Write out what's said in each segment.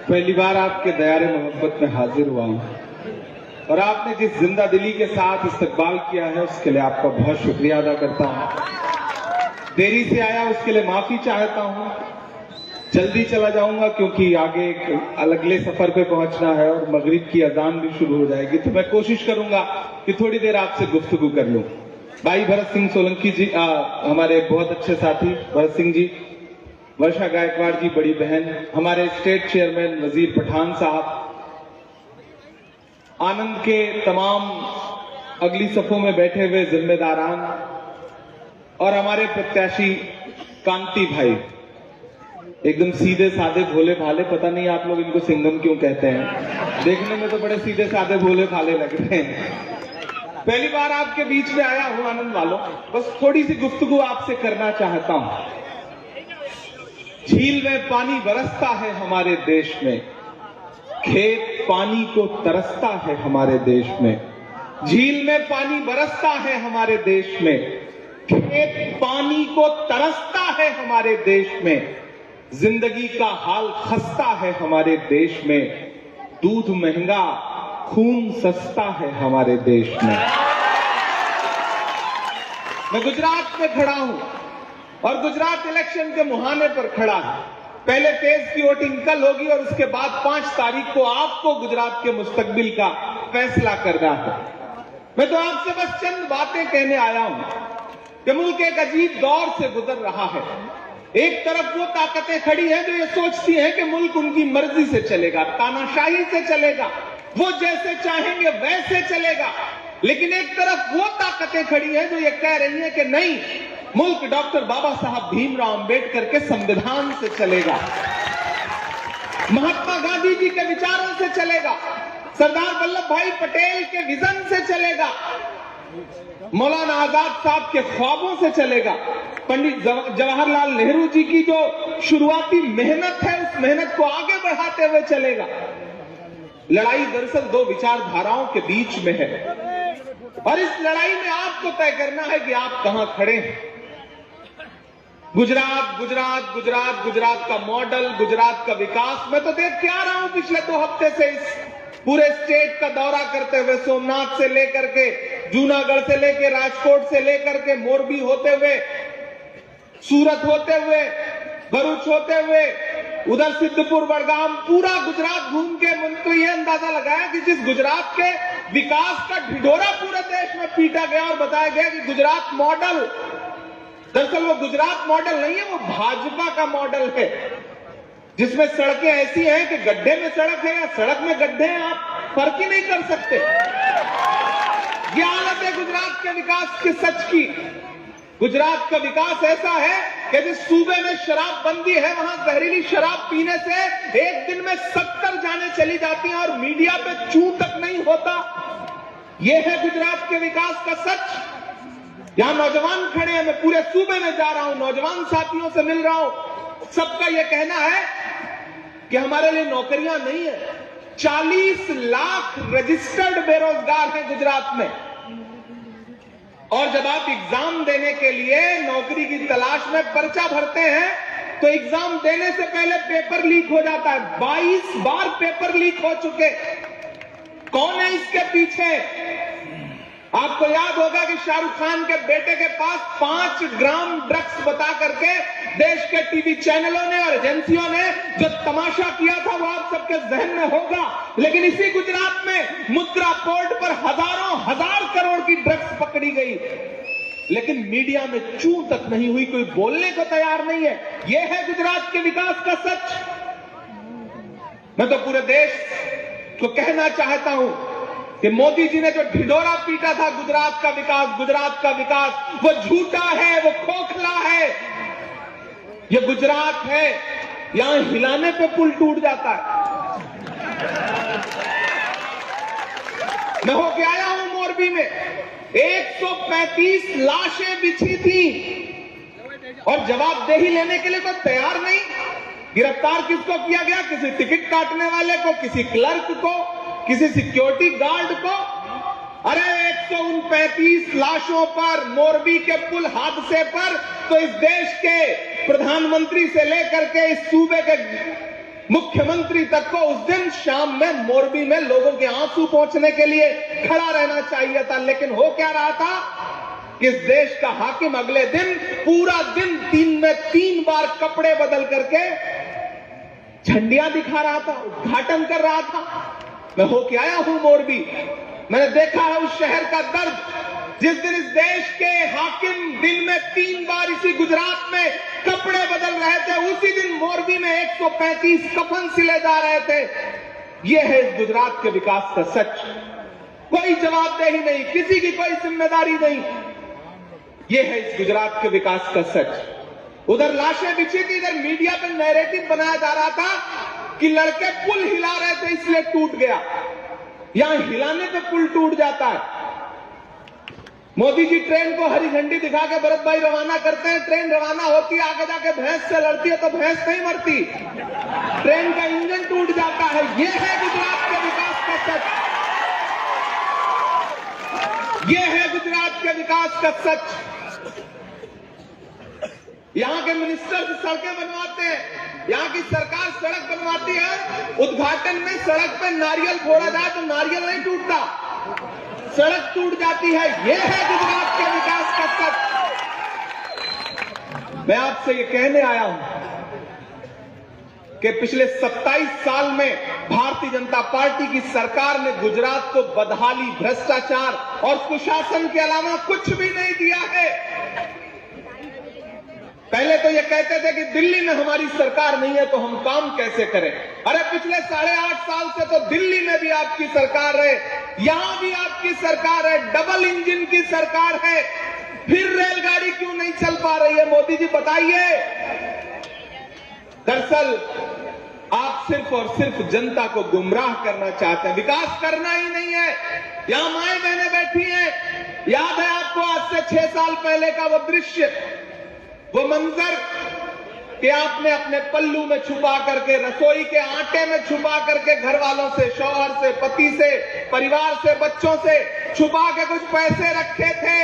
पहली बार आपके दयारे मोहब्बत में हाजिर हुआ हूं और आपने जिस जिंदा दिली के साथ इस्तकबाल किया है उसके लिए आपका बहुत शुक्रिया अदा करता हूं। देरी से आया उसके लिए माफी चाहता हूं। जल्दी चला जाऊंगा क्योंकि आगे एक अगले सफर पे पहुंचना है और मगरिब की अजान भी शुरू हो जाएगी, तो मैं कोशिश करूंगा कि थोड़ी देर आपसे गुफ्तगू कर लूं। भाई भरत सिंह सोलंकी जी, हमारे बहुत अच्छे साथी भरत सिंह जी, वर्षा गायकवाड़ जी बड़ी बहन, हमारे स्टेट चेयरमैन वजीर पठान साहब, आनंद के तमाम अगली सफों में बैठे हुए जिम्मेदारान और हमारे प्रत्याशी कांति भाई, एकदम सीधे साधे भोले भाले, पता नहीं आप लोग इनको सिंघम क्यों कहते हैं, देखने में तो बड़े सीधे साधे भोले भाले लग रहे हैं। पहली बार आपके बीच में आया हूं आनंद वालों, बस थोड़ी सी गुफ्तगू आपसे करना चाहता हूं। झील में पानी बरसता है हमारे देश में, खेत पानी को तरसता है हमारे देश में। झील में पानी बरसता है हमारे देश में, खेत पानी को तरसता है हमारे देश में। जिंदगी का हाल खस्ता है हमारे देश में, दूध महंगा खून सस्ता है हमारे देश में। मैं गुजरात में खड़ा हूं और गुजरात इलेक्शन के मुहाने पर खड़ा है। पहले फेज की वोटिंग कल होगी और उसके बाद 5 तारीख को आपको गुजरात के मुस्तकबिल का फैसला करना है। मैं तो आपसे बस चंद बातें कहने आया हूं कि मुल्क एक अजीब दौर से गुजर रहा है। एक तरफ वो ताकतें खड़ी हैं जो ये सोचती हैं कि मुल्क उनकी मर्जी से चलेगा, तानाशाही से चलेगा, वो जैसे चाहेंगे वैसे चलेगा। लेकिन एक तरफ वो ताकतें खड़ी हैं जो ये कह रही हैं कि नहीं, मुल्क डॉक्टर बाबा साहब भीमराव अंबेडकर के संविधान से चलेगा, महात्मा गांधी जी के विचारों से चलेगा, सरदार वल्लभ भाई पटेल के विजन से चलेगा, मौलाना आजाद साहब के ख्वाबों से चलेगा, पंडित जवाहरलाल नेहरू जी की जो शुरुआती मेहनत है उस मेहनत को आगे बढ़ाते हुए चलेगा। लड़ाई दरअसल 2 विचारधाराओं के बीच में है और इस लड़ाई में आपको तय करना है कि आप कहां खड़े हैं। गुजरात गुजरात गुजरात गुजरात का मॉडल, गुजरात का विकास, मैं तो देख के आ रहा हूं पिछले 2 हफ्ते से इस पूरे स्टेट का दौरा करते हुए, सोमनाथ से लेकर के जूनागढ़ से लेकर राजकोट से लेकर के मोरबी होते हुए, सूरत होते हुए, भरूच होते हुए, उधर सिद्धपुर बड़गाम, पूरा गुजरात घूम के मन तो यह अंदाजा लगाया कि जिस गुजरात के विकास का ढिढोरा पूरे देश में पीटा गया और बताया गया कि गुजरात मॉडल, दरअसल वो गुजरात मॉडल नहीं है, वो भाजपा का मॉडल है, जिसमें सड़कें ऐसी हैं कि गड्ढे में सड़क है या सड़क में गड्ढे हैं, आप फर्क ही नहीं कर सकते। ये हालत है गुजरात के विकास के सच की। गुजरात का विकास ऐसा है कि जिस सूबे में शराब बंदी है वहां जहरीली शराब पीने से एक दिन में 70 जाने चली जाती हैं और मीडिया पे चू तक नहीं होता। यह है गुजरात के विकास का सच। यहां नौजवान खड़े हैं, मैं पूरे सूबे में जा रहा हूं, नौजवान साथियों से मिल रहा हूं, सबका यह कहना है कि हमारे लिए नौकरियां नहीं है। 40 लाख रजिस्टर्ड बेरोजगार हैं गुजरात में और जब आप एग्जाम देने के लिए नौकरी की तलाश में पर्चा भरते हैं तो एग्जाम देने से पहले पेपर लीक हो जाता है। 22 बार पेपर लीक हो चुके। कौन है इसके पीछे? आपको याद होगा कि शाहरुख खान के बेटे के पास 5 ग्राम ड्रग्स बता करके देश के टीवी चैनलों ने और एजेंसियों ने जो तमाशा किया था वो आप सबके जहन में होगा। लेकिन इसी गुजरात में मुद्रा पोर्ट पर हजारों हजार करोड़ की ड्रग्स पकड़ी गई, लेकिन मीडिया में चू तक नहीं हुई, कोई बोलने को तैयार नहीं है। यह है गुजरात के विकास का सच। मैं तो पूरे देश को कहना चाहता हूं कि मोदी जी ने जो ढिढोरा पीटा था गुजरात का विकास, वो झूठा है, वो खोखला है। ये गुजरात है, यहां हिलाने पे पुल टूट जाता है। मैं होके आया हूं मोरबी में, 135 लाशें बिछी थी और जवाबदेही लेने के लिए कोई तैयार नहीं। गिरफ्तार किसको किया गया? किसी टिकट काटने वाले को, किसी क्लर्क को, किसी सिक्योरिटी गार्ड को। अरे 139 लाशों पर, मोरबी के पुल हादसे पर तो इस देश के प्रधानमंत्री से लेकर के इस सूबे के मुख्यमंत्री तक को उस दिन शाम में मोरबी में लोगों के आंसू पोंछने के लिए खड़ा रहना चाहिए था। लेकिन हो क्या रहा था कि इस देश का हाकिम अगले दिन पूरा दिन दिन में 3 बार कपड़े बदल करके झंडियां दिखा रहा था, उद्घाटन कर रहा था। मैं होके आया हूं मोरबी, मैंने देखा है उस शहर का दर्द। जिस दिन इस देश के हाकिम दिन में 3 बार इसी गुजरात में कपड़े बदल रहे थे, उसी दिन मोरबी में 135 कफन सिले जा रहे थे। यह है इस गुजरात के विकास का सच। कोई जवाबदेही नहीं, किसी की कोई जिम्मेदारी नहीं। यह है इस गुजरात के विकास का सच। उधर लाशें बिछी थी, इधर मीडिया पे नैरेटिव बनाया जा रहा था कि लड़के पुल हिला रहे थे इसलिए टूट गया। यहां हिलाने पे पुल टूट जाता है। मोदी जी ट्रेन को हरी झंडी दिखा के भरत भाई रवाना करते हैं, ट्रेन रवाना होती है, आगे जाके भैंस से लड़ती है तो भैंस नहीं मरती, ट्रेन का इंजन टूट जाता है। यह है गुजरात के विकास का सच। यह है गुजरात के विकास का सच। यहां के मिनिस्टर सड़कें बनवाते हैं, यहां की सरकार सड़क बनवाती है, उद्घाटन में सड़क पे नारियल फोड़ा जाए तो नारियल नहीं टूटता, सड़क टूट जाती है। यह है गुजरात के विकास का सच। मैं आपसे ये कहने आया हूं कि पिछले 27 साल में भारतीय जनता पार्टी की सरकार ने गुजरात को बदहाली, भ्रष्टाचार और कुशासन के अलावा कुछ भी नहीं दिया है। पहले तो ये कहते थे कि दिल्ली में हमारी सरकार नहीं है तो हम काम कैसे करें। अरे पिछले 8.5 साल से तो दिल्ली में भी आपकी सरकार है, यहां भी आपकी सरकार है, डबल इंजन की सरकार है, फिर रेलगाड़ी क्यों नहीं चल पा रही है? मोदी जी बताइए। दरअसल आप सिर्फ और सिर्फ जनता को गुमराह करना चाहते हैं, विकास करना ही नहीं है। यहां माए बहनें बैठी हैं, याद है आपको आज से 6 साल पहले का वो दृश्य, वो मंजर कि आपने अपने पल्लू में छुपा करके, रसोई के आटे में छुपा करके घर वालों से, शौहर से, पति से, परिवार से, बच्चों से छुपा के कुछ पैसे रखे थे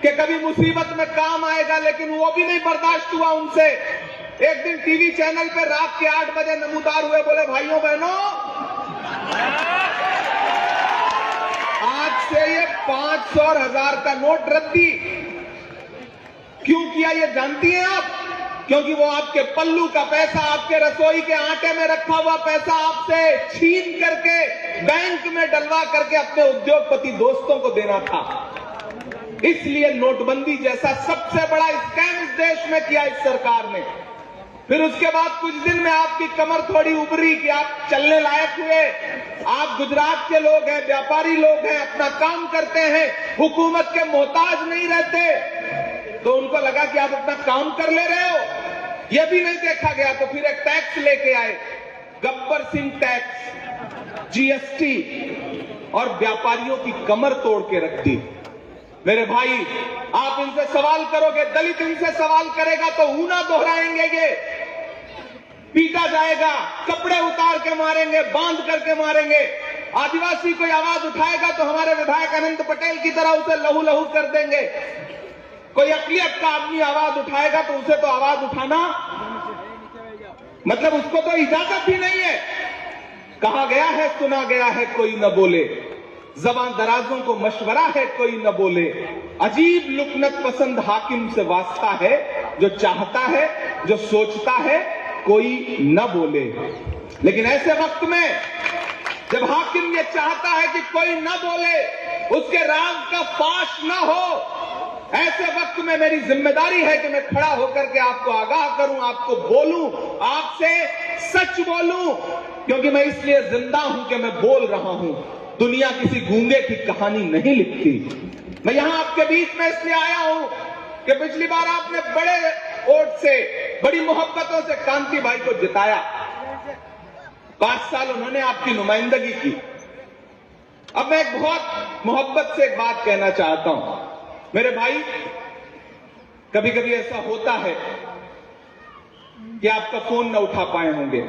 कि कभी मुसीबत में काम आएगा, लेकिन वो भी नहीं बर्दाश्त हुआ उनसे। एक दिन टीवी चैनल पे रात के 8 बजे नमूदार हुए, बोले भाइयों बहनों आज से ये 500 और 1000 का नोट रद्दी। क्यों किया ये जानती हैं आप? क्योंकि वो आपके पल्लू का पैसा, आपके रसोई के आटे में रखा हुआ पैसा आपसे छीन करके बैंक में डलवा करके अपने उद्योगपति दोस्तों को देना था। इसलिए नोटबंदी जैसा सबसे बड़ा स्कैम इस देश में किया इस सरकार ने। फिर उसके बाद कुछ दिन में आपकी कमर थोड़ी उभरी कि आप चलने लायक हुए। आप गुजरात के लोग हैं, व्यापारी लोग हैं, अपना काम करते हैं, हुकूमत के मोहताज नहीं रहते, तो उनको लगा कि आप अपना काम कर ले रहे हो। यह भी नहीं देखा गया तो फिर एक टैक्स लेके आए, गब्बर सिंह टैक्स, जीएसटी, और व्यापारियों की कमर तोड़ के रख दी। मेरे भाई, आप इनसे सवाल करोगे, दलित इनसे सवाल करेगा तो ऊना दोहराएंगे, ये पीटा जाएगा, कपड़े उतार के मारेंगे, बांध करके मारेंगे। आदिवासी कोई आवाज उठाएगा तो हमारे विधायक अनंत पटेल की तरह उसे लहू लहू कर देंगे। कोई अकलियत का आदमी आवाज उठाएगा तो उसे तो आवाज उठाना मतलब उसको तो इजाजत ही नहीं है। कहा गया है, सुना गया है, कोई न बोले, ज़बान दराजों को मशवरा है, कोई न बोले। अजीब लुकनत पसंद हाकिम से वास्ता है, जो चाहता है, जो सोचता है, कोई न बोले। लेकिन ऐसे वक्त में जब हाकिम ये चाहता है कि कोई न बोले, उसके राज का फाश न हो, ऐसे वक्त में मेरी जिम्मेदारी है कि मैं खड़ा होकर के आपको आगाह करूं, आपको बोलूं, आपसे सच बोलूं, क्योंकि मैं इसलिए जिंदा हूं कि मैं बोल रहा हूं। दुनिया किसी गूंगे की कहानी नहीं लिखती। मैं यहां आपके बीच में इसलिए आया हूं कि पिछली बार आपने बड़े वोट से, बड़ी मोहब्बतों से कांति भाई को जिताया। 5 साल उन्होंने आपकी नुमाइंदगी की। अब मैं एक बहुत मोहब्बत से एक बात कहना चाहता हूं। मेरे भाई, कभी कभी ऐसा होता है कि आपका फोन न उठा पाए होंगे,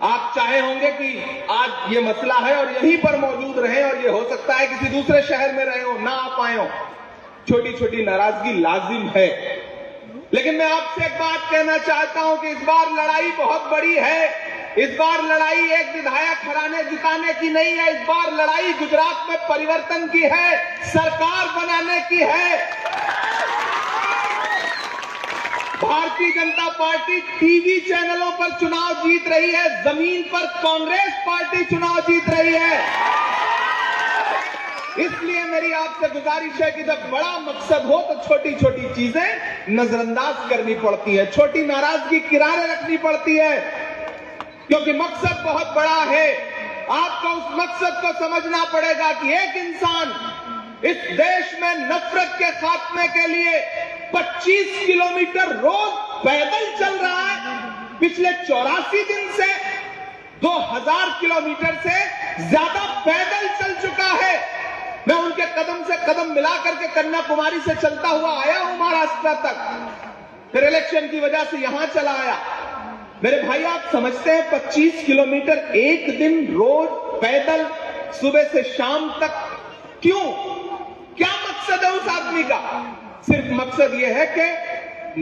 आप चाहे होंगे कि आज ये मसला है और यहीं पर मौजूद रहें, और ये हो सकता है किसी दूसरे शहर में रहे हो, ना आ पाए हो। छोटी छोटी नाराजगी लाजिम है, लेकिन मैं आपसे एक बात कहना चाहता हूं कि इस बार लड़ाई बहुत बड़ी है। इस बार लड़ाई एक विधायक हराने जिताने की नहीं है, इस बार लड़ाई गुजरात में परिवर्तन की है, सरकार बनाने की है। भारतीय जनता पार्टी टीवी चैनलों पर चुनाव जीत रही है, जमीन पर कांग्रेस पार्टी चुनाव जीत रही है। इसलिए मेरी आपसे गुजारिश है कि जब बड़ा मकसद हो तो छोटी छोटी चीजें नजरअंदाज करनी पड़ती है, छोटी नाराजगी किनारे रखनी पड़ती है, क्योंकि मकसद बहुत बड़ा है। आपको उस मकसद को समझना पड़ेगा कि एक इंसान इस देश में नफरत के खात्मे के लिए 25 किलोमीटर रोज पैदल चल रहा है। पिछले 84 दिन से 2000 किलोमीटर से ज्यादा पैदल चल चुका है। मैं उनके कदम से कदम मिला करके कन्याकुमारी से चलता हुआ आया हूं महाराष्ट्र तक, फिर इलेक्शन की वजह से यहां चला आया। मेरे भाई, आप समझते हैं 25 किलोमीटर एक दिन रोज पैदल सुबह से शाम तक क्यों? क्या मकसद है उस आदमी का? सिर्फ मकसद यह है कि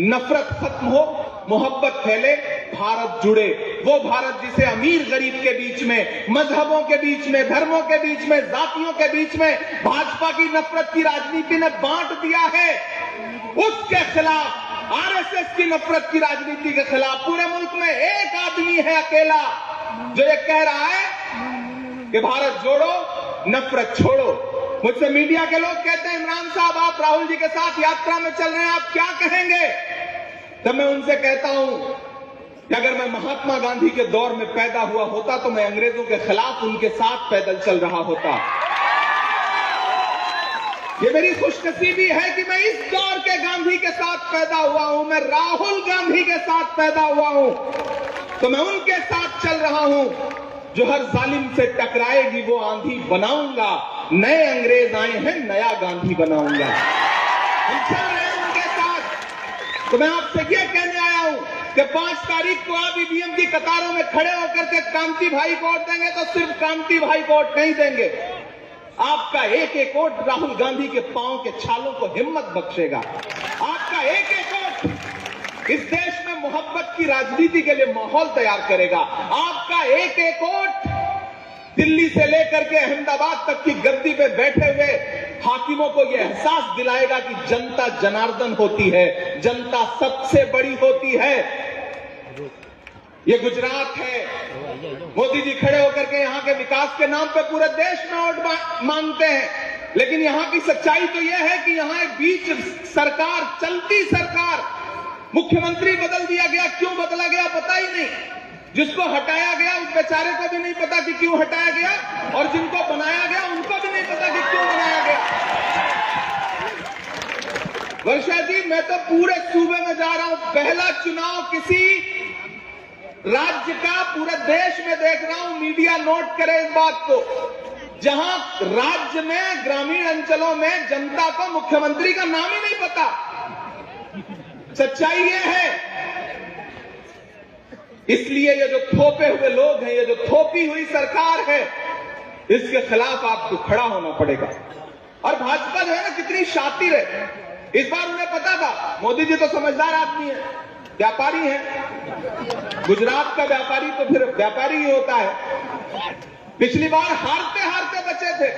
नफरत खत्म हो, मोहब्बत फैले, भारत जुड़े। वो भारत जिसे अमीर गरीब के बीच में, मजहबों के बीच में, धर्मों के बीच में, जातियों के बीच में भाजपा की नफरत की राजनीति ने बांट दिया है, उसके खिलाफ, आरएसएस की नफरत की राजनीति के खिलाफ पूरे मुल्क में एक आदमी है अकेला जो ये कह रहा है कि भारत जोड़ो, नफरत छोड़ो। मुझसे मीडिया के लोग कहते हैं, इमरान साहब आप राहुल जी के साथ यात्रा में चल रहे हैं, आप क्या कहेंगे? तब मैं उनसे कहता हूं कि अगर मैं महात्मा गांधी के दौर में पैदा हुआ होता तो मैं अंग्रेजों के खिलाफ उनके साथ पैदल चल रहा होता। ये मेरी खुशनसीबी है कि मैं इस दौर के गांधी के साथ पैदा हुआ हूं, मैं राहुल गांधी के साथ पैदा हुआ हूं, तो मैं उनके साथ चल रहा हूं। जो हर जालिम से टकराएगी वो आंधी बनाऊंगा, नए अंग्रेज आए हैं, नया गांधी बनाऊंगा। हम चल रहे हैं उनके साथ। तो मैं आपसे ये कहने आया हूं कि 5 तारीख को आप ईवीएम की कतारों में खड़े होकर के कांति भाई को वोट देंगे तो सिर्फ कांति भाई को वोट नहीं देंगे, आपका एक एक वोट राहुल गांधी के पांव के छालों को हिम्मत बख्शेगा। आपका एक एक वोट इस देश में मोहब्बत की राजनीति के लिए माहौल तैयार करेगा। आपका एक एक वोट दिल्ली से लेकर के अहमदाबाद तक की गद्दी पे बैठे हुए हाकिमों को यह एहसास दिलाएगा कि जनता जनार्दन होती है, जनता सबसे बड़ी होती है। ये गुजरात है, मोदी जी खड़े होकर के यहाँ के विकास के नाम पे पूरे देश में वोट मांगते हैं, लेकिन यहाँ की सच्चाई तो यह है कि यहाँ एक बीच सरकार, चलती सरकार, मुख्यमंत्री बदल दिया गया, क्यों बदला गया पता ही नहीं। जिसको हटाया गया उस बेचारे को भी नहीं पता कि क्यों हटाया गया, और जिनको बनाया गया उनको भी नहीं पता कि क्यों बनाया गया। वर्षा जी, मैं तो पूरे सूबे में जा रहा हूं, पहला चुनाव किसी राज्य का पूरे देश में देख रहा हूं। मीडिया नोट करे इस बात को, जहां राज्य में ग्रामीण अंचलों में जनता को मुख्यमंत्री का नाम ही नहीं पता। सच्चाई ये है। इसलिए ये जो थोपे हुए लोग हैं, ये जो थोपी हुई सरकार है, इसके खिलाफ आपको खड़ा होना पड़ेगा। और भाजपा जो है ना, कितनी शातिर है। इस बार उन्हें पता था, मोदी जी तो समझदार आदमी है, व्यापारी है, गुजरात का व्यापारी तो फिर व्यापारी ही होता है। पिछली बार हारते हारते बचे थे,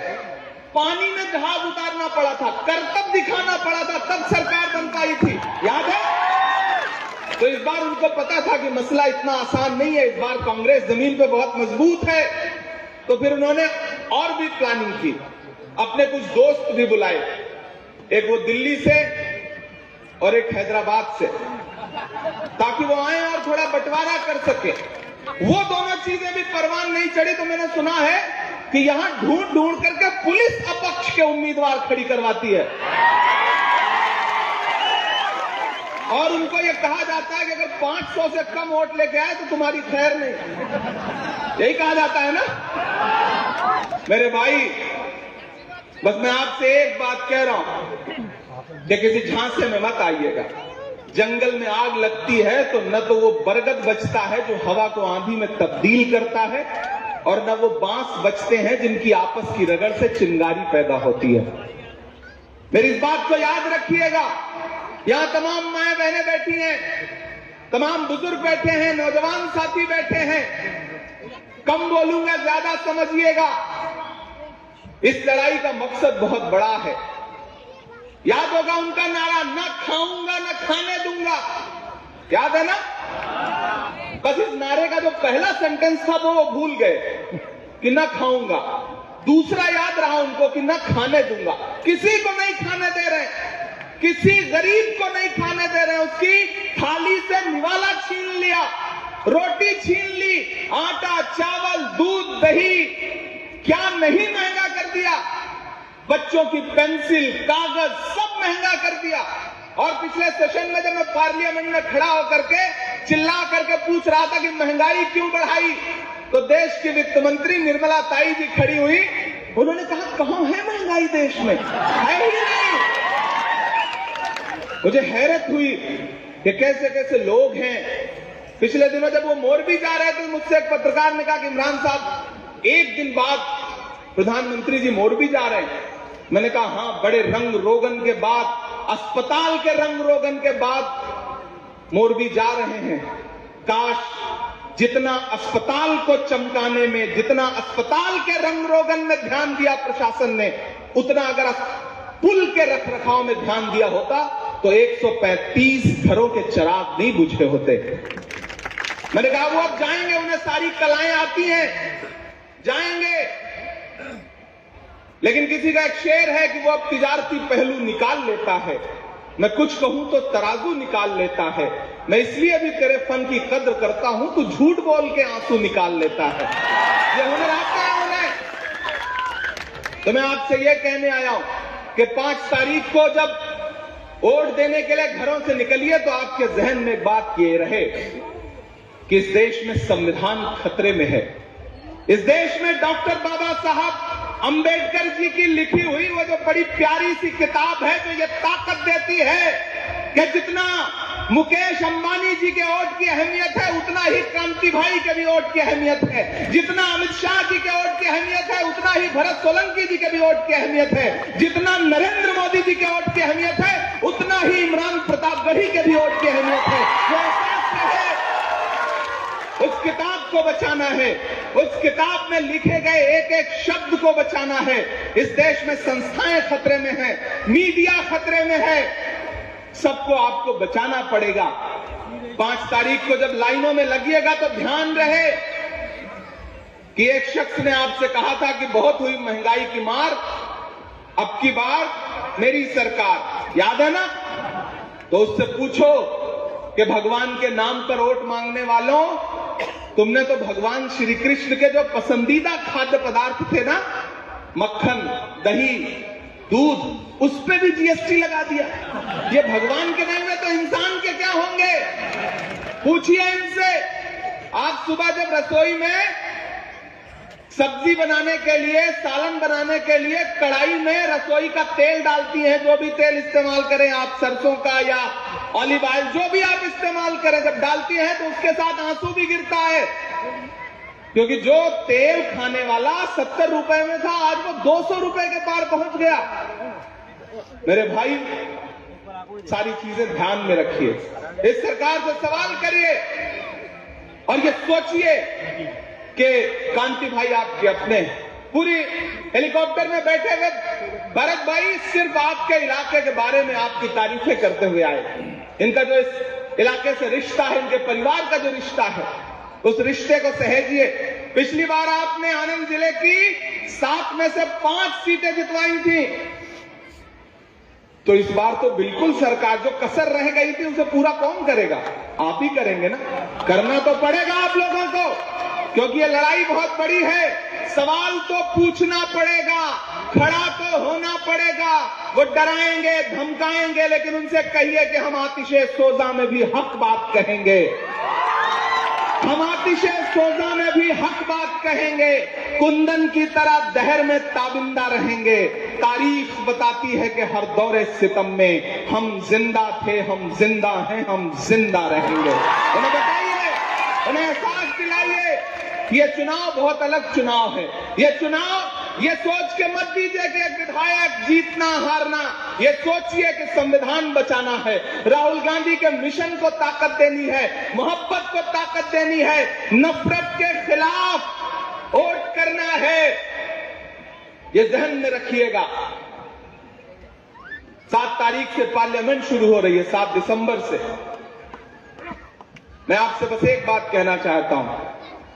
पानी में जहाज उतारना पड़ा था, करतब दिखाना पड़ा था, तब सरकार बन पाई थी, याद है? तो इस बार उनको पता था कि मसला इतना आसान नहीं है, इस बार कांग्रेस जमीन पे बहुत मजबूत है। तो फिर उन्होंने और भी प्लानिंग की, अपने कुछ दोस्त भी बुलाए, एक वो दिल्ली से और एक हैदराबाद से, ताकि वो आए और थोड़ा बंटवारा कर सके। वो दोनों चीजें भी परवान नहीं चढ़ी तो मैंने सुना है कि यहां ढूंढ ढूंढ करके पुलिस अपक्ष के उम्मीदवार खड़ी करवाती है, और उनको यह कहा जाता है कि अगर 500 से कम वोट लेके आए तो तुम्हारी खैर नहीं। यही कहा जाता है ना मेरे भाई। बस मैं आपसे एक बात कह रहा हूं कि किसी झांसे में मत आइएगा। जंगल में आग लगती है तो न तो वो बरगद बचता है जो हवा को आंधी में तब्दील करता है, और न वो बांस बचते हैं जिनकी आपस की रगड़ से चिंगारी पैदा होती है। मेरी इस बात को याद रखिएगा। यहां तमाम माएं बहनें बैठी हैं, तमाम बुजुर्ग बैठे हैं, नौजवान साथी बैठे हैं। कम बोलूंगा, ज्यादा समझिएगा। इस लड़ाई का मकसद बहुत बड़ा है। याद होगा उनका नारा, न खाऊंगा न खाने दूंगा, याद है ना? बस इस नारे का जो पहला सेंटेंस था वो भूल गए कि न खाऊंगा। दूसरा याद रहा उनको कि न खाने दूंगा। किसी को नहीं खाने दे रहे, किसी गरीब को नहीं खाने दे रहे। उसकी थाली से निवाला छीन लिया, रोटी छीन ली, आटा, चावल, दूध, दही, क्या नहीं महंगा कर दिया। बच्चों की पेंसिल, कागज सब महंगा कर दिया। और पिछले सेशन में जब मैं पार्लियामेंट में खड़ा होकर के चिल्ला करके पूछ रहा था कि महंगाई क्यों बढ़ाई, तो देश की वित्त मंत्री निर्मला ताई जी खड़ी हुई, उन्होंने कहा कहां है महंगाई, देश में है ही नहीं। मुझे हैरत हुई कि कैसे कैसे लोग हैं। पिछले दिनों जब वो मोरबी जा रहे थे, मुझसे एक पत्रकार ने कहा कि इमरान साहब एक दिन बाद प्रधानमंत्री जी मोरबी जा रहे हैं। मैंने कहा हां, बड़े रंग रोगन के बाद, अस्पताल के रंग रोगन के बाद मोरबी जा रहे हैं। काश जितना अस्पताल को चमकाने में, जितना अस्पताल के रंग रोगन में ध्यान दिया प्रशासन ने, उतना अगर पुल के रखरखाव में ध्यान दिया होता तो 135 घरों के चिराग नहीं बुझे होते। मैंने कहा वो अब जाएंगे, उन्हें सारी कलाएं आती हैं, जाएंगे। लेकिन किसी का एक शेर है कि वो अब तिजारती पहलू निकाल लेता है। मैं कुछ कहूं तो तराजू निकाल लेता है। मैं इसलिए भी तेरे फन की कद्र करता हूं, तू झूठ बोल के आंसू निकाल लेता है। ये हुनर आता है उन्हें। तो मैं आपसे ये कहने आया हूं कि 5 तारीख को जब वोट देने के लिए घरों से निकलिए तो आपके जहन में एक बात ये रहे कि इस देश में संविधान खतरे में है। इस देश में डॉक्टर बाबा साहब अंबेडकर जी की लिखी हुई वो जो बड़ी प्यारी सी किताब है, जो ये ताकत देती है कि जितना मुकेश अंबानी जी के वोट की अहमियत है, उतना ही क्रांति भाई के भी वोट की अहमियत है। जितना अमित शाह जी के वोट की अहमियत है, उतना ही भरत सोलंकी जी के भी वोट की अहमियत है। जितना नरेंद्र मोदी जी के वोट की अहमियत है, उतना ही इमरान प्रतापगढ़ी के भी वोट की अहमियत है। जो एहसास है उस किताब को बचाना है, उस किताब में लिखे गए एक एक शब्द को बचाना है। इस देश में संस्थाएं खतरे में हैं, मीडिया खतरे में है, सबको आपको बचाना पड़ेगा। 5 तारीख को जब लाइनों में लगिएगा तो ध्यान रहे कि एक शख्स ने आपसे कहा था कि बहुत हुई महंगाई की मार, अब की बार मेरी सरकार, याद है ना? तो उससे पूछो कि भगवान के नाम पर वोट मांगने वालों, तुमने तो भगवान श्री कृष्ण के जो पसंदीदा खाद्य पदार्थ थे ना, मक्खन, दही, दूध, उस पे भी जीएसटी लगा दिया। ये भगवान के नहीं में तो इंसान के क्या होंगे? पूछिए इनसे। आप सुबह जब रसोई में सब्जी बनाने के लिए, सालन बनाने के लिए कढ़ाई में रसोई का तेल डालती हैं, जो भी तेल इस्तेमाल करें आप, सरसों का या ऑलिव ऑयल, जो भी आप इस्तेमाल करें, जब डालती हैं तो उसके साथ आंसू भी गिरता है। क्योंकि जो तेल खाने वाला 70 रुपए में था, आज वो 200 रुपए के पार पहुंच गया। मेरे भाई, सारी चीजें ध्यान में रखिए, इस सरकार से सवाल करिए और ये सोचिए कि कांति भाई आपके अपने, पूरी हेलीकॉप्टर में बैठे हुए भरत भाई सिर्फ आपके इलाके के बारे में आपकी तारीफें करते हुए आए। इनका जो इस इलाके से रिश्ता है, इनके परिवार का जो रिश्ता है, उस रिश्ते को सहेजिए। पिछली बार आपने आनंद जिले की 7 में से 5 सीटें जितवाई थी, तो इस बार तो बिल्कुल सरकार, जो कसर रह गई थी उसे पूरा कौन करेगा? आप ही करेंगे ना। करना तो पड़ेगा आप लोगों को, क्योंकि ये लड़ाई बहुत बड़ी है। सवाल तो पूछना पड़ेगा, खड़ा तो होना पड़ेगा। वो डराएंगे, धमकाएंगे, लेकिन उनसे कहिए कि हम आतिशे सोजा में भी हक बात कहेंगे, हम आतिशे सोजा में भी हक बात कहेंगे, कुंदन की तरह दहर में ताबिंदा रहेंगे। तारीख बताती है कि हर दौरे सितम में हम जिंदा थे, हम जिंदा हैं, हम जिंदा रहेंगे। उन्हें बताइए, उन्हें एहसास दिलाइए कि ये चुनाव बहुत अलग चुनाव है। ये चुनाव, ये सोच के मत दीजिए कि एक विधायक जीतना हारना, ये सोचिए कि संविधान बचाना है। राहुल गांधी के मिशन को ताकत देनी है, मोहब्बत को ताकत देनी है, नफरत के खिलाफ है, ये जहन में रखिएगा। 7 तारीख से पार्लियामेंट शुरू हो रही है, 7 दिसंबर से। मैं आपसे बस एक बात कहना चाहता हूं,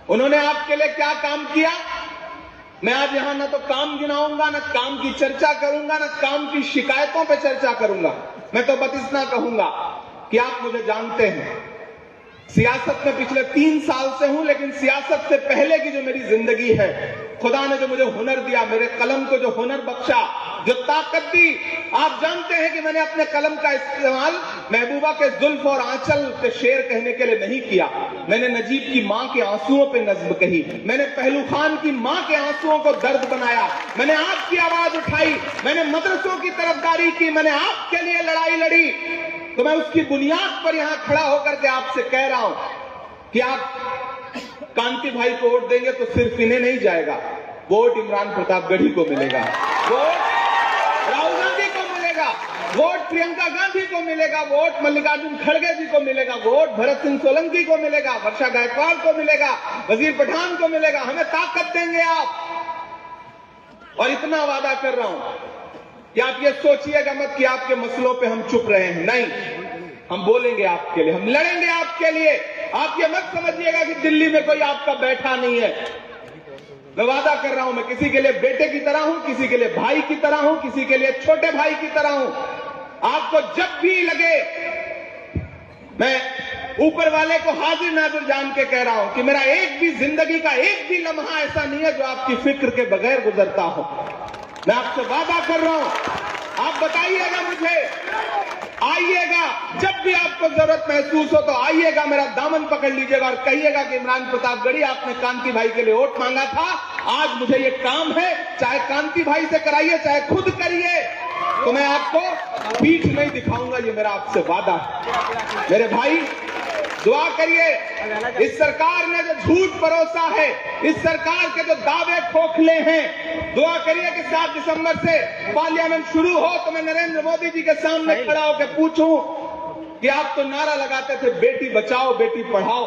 उन्होंने आपके लिए क्या काम किया? मैं आज यहां ना तो काम गिनाऊंगा, ना काम की चर्चा करूंगा, ना काम की शिकायतों पे चर्चा करूंगा। मैं तो बस इतना कहूंगा कि आप मुझे जानते हैं, सियासत में पिछले 3 साल से हूं, लेकिन सियासत से पहले की जो मेरी जिंदगी है, खुदा ने जो मुझे हुनर दिया, मेरे कलम को जो हुनर बख्शा, जो ताकत दी, आप जानते हैं कि मैंने अपने कलम का इस्तेमाल महबूबा के जुल्फ और आंचल पे शेर कहने के लिए नहीं किया। मैंने नजीब की मां के आंसुओं पे नज्म कही, मैंने पहलू खान की मां के आंसुओं को दर्द बनाया, मैंने आपकी आवाज उठाई, मैंने मदरसों की तरफदारी की, मैंने आपके लिए लड़ाई लड़ी। तो मैं उसकी बुनियाद पर यहां खड़ा होकर के आपसे कह रहा हूं कि आप कांति भाई को वोट देंगे तो सिर्फ इन्हें नहीं जाएगा, वोट इमरान प्रतापगढ़ी को मिलेगा, वोट राहुल गांधी को मिलेगा, वोट प्रियंका गांधी को मिलेगा, वोट मल्लिकार्जुन खड़गे जी को मिलेगा, वोट भरत सिंह सोलंकी को मिलेगा, वर्षा गायकवाड़ को मिलेगा, वजीर पठान को मिलेगा। हमें ताकत देंगे आप। और इतना वादा कर रहा हूं कि आप ये सोचिएगा मत कि आपके मसलों पे हम चुप रहे हैं, नहीं, हम बोलेंगे आपके लिए, हम लड़ेंगे आपके लिए। आप ये मत समझिएगा कि दिल्ली में कोई आपका बैठा नहीं है। मैं वादा कर रहा हूं, मैं किसी के लिए बेटे की तरह हूं, किसी के लिए भाई की तरह हूं, किसी के लिए छोटे भाई की तरह हूं। आपको जब भी लगे, मैं ऊपर वाले को हाजिर नाजिर जान के कह रहा हूं कि मेरा एक भी जिंदगी का एक भी लम्हा ऐसा नहीं है जो आपकी फिक्र के बगैर गुजरता हो। मैं आपसे वादा कर रहा हूं, आप बताइएगा मुझे, आइएगा, जब भी आपको जरूरत महसूस हो तो आइएगा, मेरा दामन पकड़ लीजिएगा और कहिएगा कि इमरान प्रतापगढ़ी, आपने कांति भाई के लिए वोट मांगा था, आज मुझे ये काम है, चाहे कांति भाई से कराइए, चाहे खुद करिए, तो मैं आपको पीठ नहीं दिखाऊंगा। ये मेरा आपसे वादा है। मेरे भाई, दुआ करिए, इस सरकार ने जो झूठ परोसा है, इस सरकार के जो दावे खोखले हैं, दुआ करिए कि 7 दिसंबर से पार्लियामेंट शुरू हो तो मैं नरेंद्र मोदी जी के सामने खड़ा होकर पूछूं कि आप तो नारा लगाते थे बेटी बचाओ बेटी पढ़ाओ।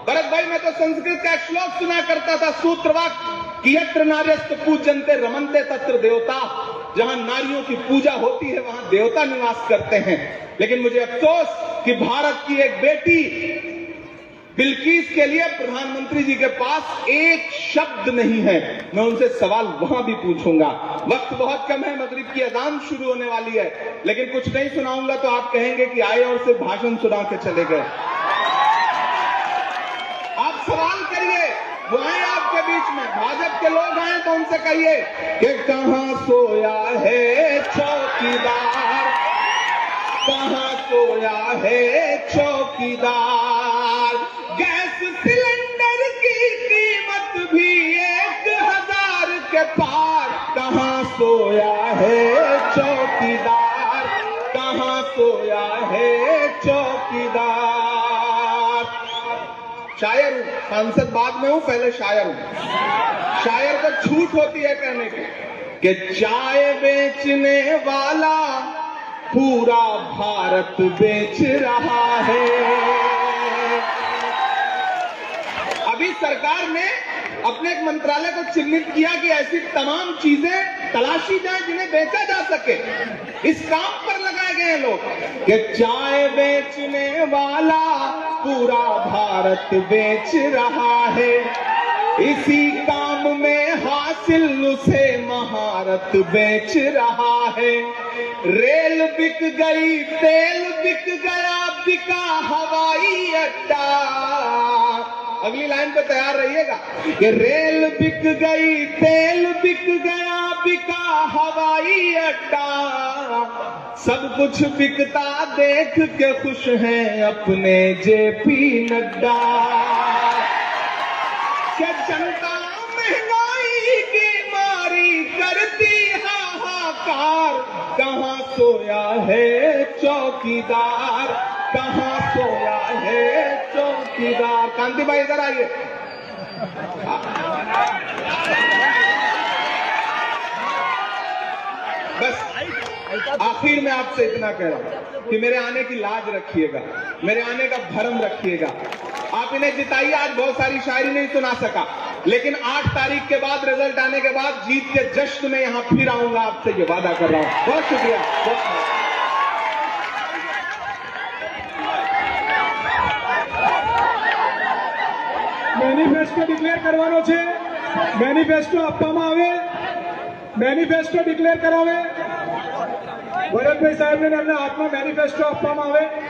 भरत भाई, मैं तो संस्कृत का एक श्लोक सुना करता था, सूत्रवाक्य कि यत्र नार्यस्तु पूज्यन्ते रमन्ते तत्र देवता। जहां नारियों की पूजा होती है वहां देवता निवास करते हैं। लेकिन मुझे अफसोस कि भारत की एक बेटी बिल्किस के लिए प्रधानमंत्री जी के पास एक शब्द नहीं है। मैं उनसे सवाल वहां भी पूछूंगा। वक्त बहुत कम है, मगरिब की अजान शुरू होने वाली है, लेकिन कुछ नहीं सुनाऊंगा तो आप कहेंगे कि आए और सिर्फ भाषण सुना के चले गए। आप सवाल करिए, वो आए आपके बीच में, भाजपा के लोग आए तो उनसे कहिए कि कहां सोया है चौकीदार, कहां सोया है चौकीदार। गैस सिलेंडर की कीमत भी 1000 के पार, कहां सोया है चौकीदार, कहां सोया है चौकीदार। शायर हूं, सांसद बाद में हूं, पहले शायर हूं। शायर को छूट होती है कहने की कि चाय बेचने वाला पूरा भारत बेच रहा है। अभी सरकार ने अपने एक मंत्रालय को चिन्हित किया कि ऐसी तमाम चीजें तलाशी जाए जिन्हें बेचा जा सके। इस काम पर लगाए गए हैं लोग कि चाय बेचने वाला पूरा भारत बेच रहा है। इसी काम में हासिल उसे महारत बेच रहा है। रेल बिक गई, तेल बिक गया, बिका हवाई अड्डा। अगली लाइन पे तैयार रहिएगा कि रेल बिक गई, तेल बिक गया, बिका हवाई अड्डा। सब कुछ बिकता देख के खुश हैं अपने जेपी नड्डा। क्या जनता महंगाई की मारी करती हाहाकार। कहां सोया है चौकीदार, कहां सोया है चौकीदार। कांति भाई इधर आइए। बस आखिर में आपसे इतना कह रहा हूं कि मेरे आने की लाज रखिएगा, मेरे आने का भरम रखिएगा। आप इन्हें जिताइए। आज बहुत सारी शायरी नहीं सुना सका, लेकिन 8 तारीख के बाद रिजल्ट आने के बाद जीत के जश्न में यहां फिर आऊंगा, आपसे ये वादा कर रहा हूं। बहुत शुक्रिया। મેનિફેસ્ટો ડિક્લેર કરવાનો છે, મેનિફેસ્ટો આપવામાં આવે, મેનિફેસ્ટો ડિક્લેર કરાવે, ભરતભાઈ સાહેબને એમના હાથમાં મેનિફેસ્ટો આપવામાં આવે।